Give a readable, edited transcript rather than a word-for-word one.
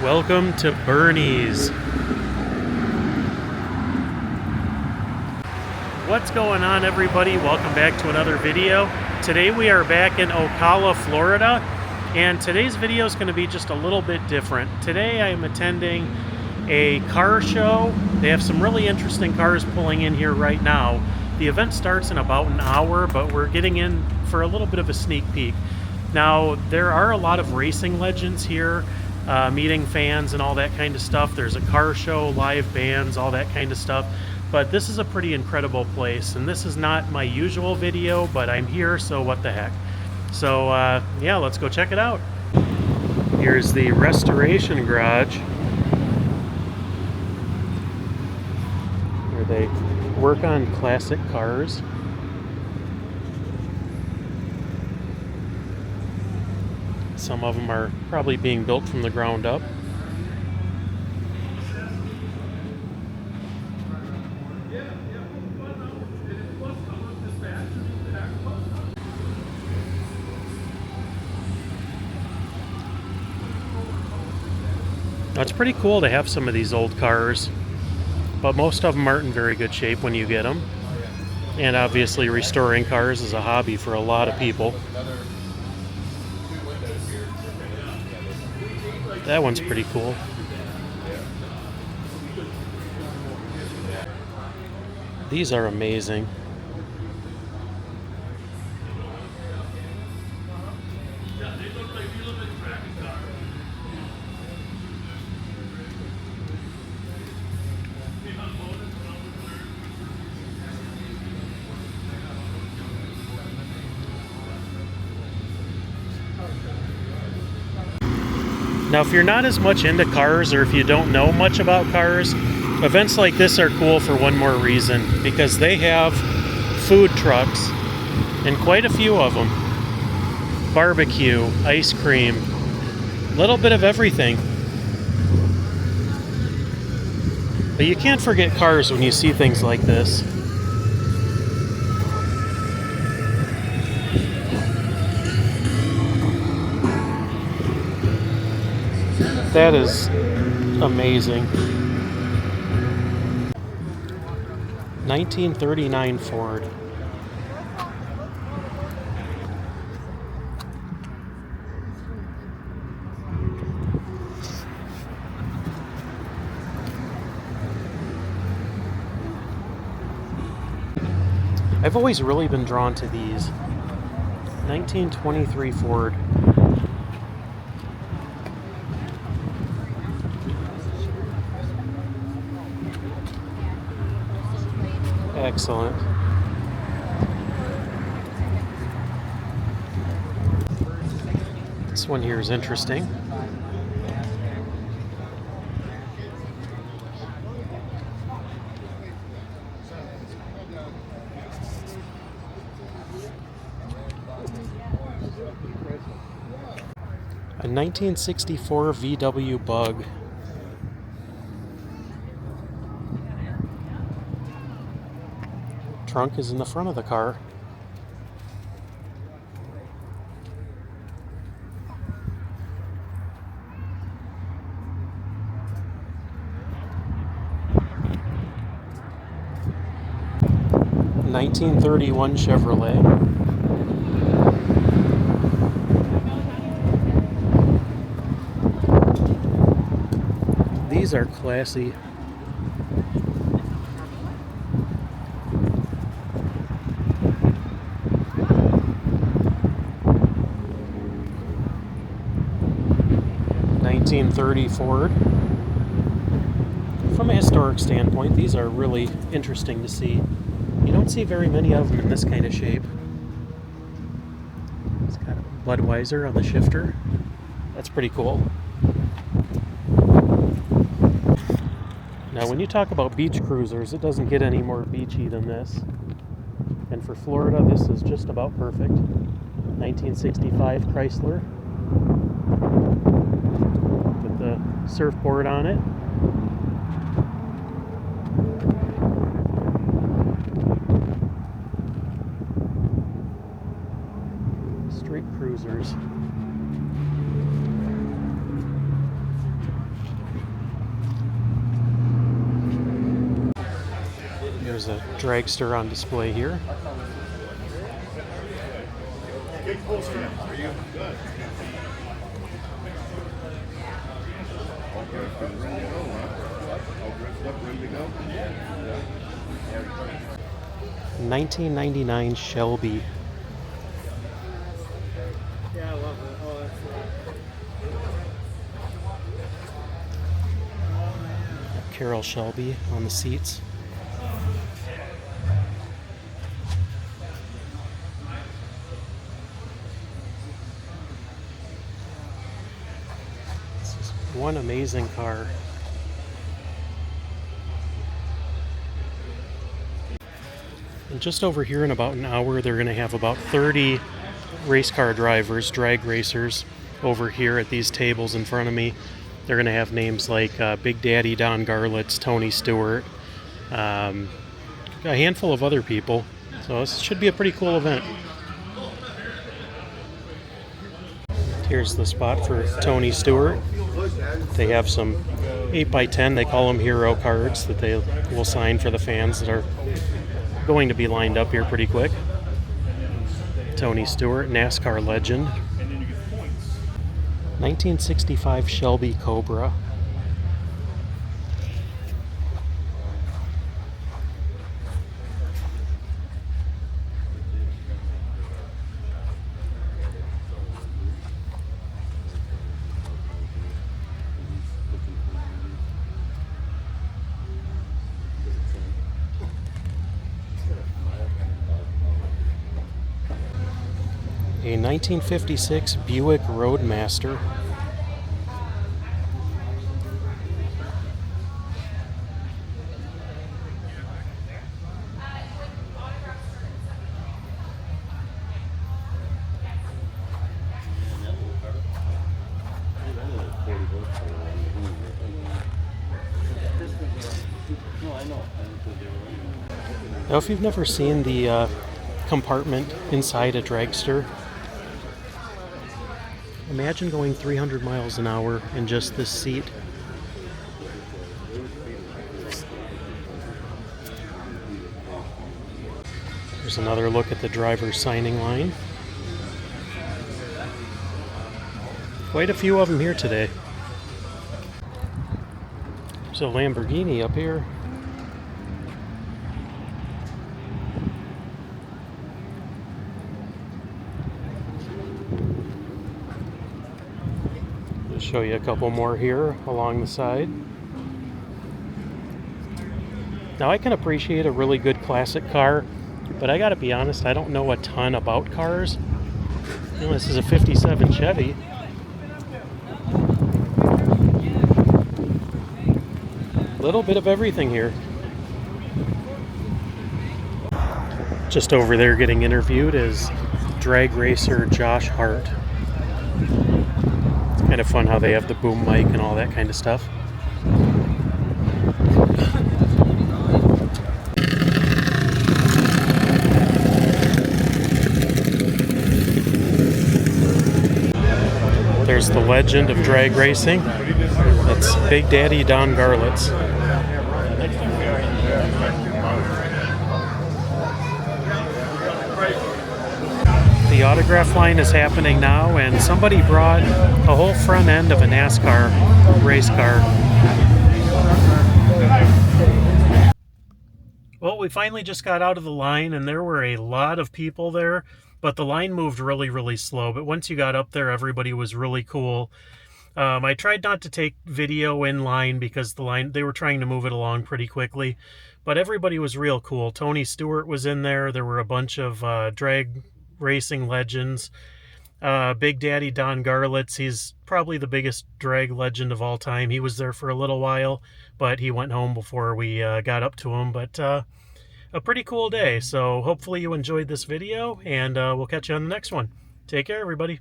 Welcome to Burnyzz. What's going on, everybody? Welcome back to another video. Today we are back in Ocala, Florida, and today's video is going to be just a little bit different. Today I am attending a car show. They have some really interesting cars pulling in here right now. The event starts in about an hour, but we're getting in for a little bit of a sneak peek. Now, there are a lot of racing legends here, meeting fans and all that kind of stuff. There's a car show, live bands, all that kind of stuff. But this is a pretty incredible place, and this is not my usual video, but I'm here, so what the heck. So yeah, let's go check it out. Here's the restoration garage, where they work on classic cars. Some of them are probably being built from the ground up. Now, it's pretty cool to have some of these old cars, but most of them aren't in very good shape when you get them. And obviously restoring cars is a hobby for a lot of people. That one's pretty cool. These are amazing. Now, if you're not as much into cars, or if you don't know much about cars, events like this are cool for one more reason, because they have food trucks, and quite a few of them. Barbecue, ice cream, a little bit of everything. But you can't forget cars when you see things like this. That is amazing. 1939 Ford. I've always really been drawn to these. 1923 Ford. Excellent. This one here is interesting. A 1964 VW Bug. Trunk is in the front of the car. (1931) Chevrolet. These are classy. (1930) Ford. From a historic standpoint, these are really interesting to see. You don't see very many of them in this kind of shape. It's got a Budweiser on the shifter. That's pretty cool. Now, when you talk about beach cruisers, it doesn't get any more beachy than this. And for Florida, this is just about perfect. 1965 Chrysler. With the surfboard on it. Street cruisers. There's a dragster on display here. $19.99 Shelby. Yeah, I love it. Oh, that's Carol Shelby on the seats. This is one amazing car. And just over here in about an hour, they're going to have about 30 race car drivers, drag racers, over here at these tables in front of me. They're going to have names like Big Daddy Don Garlits, Tony Stewart, a handful of other people. So this should be a pretty cool event. Here's the spot for Tony Stewart. They have some 8x10, they call them hero cards, that they will sign for the fans that are going to be lined up here pretty quick. Tony Stewart, NASCAR legend. 1965 Shelby Cobra. A 1956 Buick Roadmaster. Now, if you've never seen the compartment inside a dragster, imagine going 300 miles an hour in just this seat. Here's another look at the driver's signing line. Quite a few of them here today. There's a Lamborghini up here. Show you a couple more here along the side. Now, I can appreciate a really good classic car, but I gotta be honest, I don't know a ton about cars. You know, this is a 57 Chevy. Little bit of everything here. Just over there getting interviewed is drag racer Josh Hart. Kind of fun how they have the boom mic and all that kind of stuff. There's the legend of drag racing. That's Big Daddy Don Garlits. The autograph line is happening now, and somebody brought a whole front end of a NASCAR race car. Well, we finally just got out of the line, and there were a lot of people there, but the line moved really, really slow. But once you got up there, everybody was really cool. I tried not to take video in line because they were trying to move it along pretty quickly, but everybody was real cool. Tony Stewart was in there. There were a bunch of drag racing legends. Big Daddy Don Garlits, he's probably the biggest drag legend of all time. He was there for a little while, but he went home before we got up to him. But a pretty cool day. So hopefully you enjoyed this video, and we'll catch you on the next one. Take care, everybody.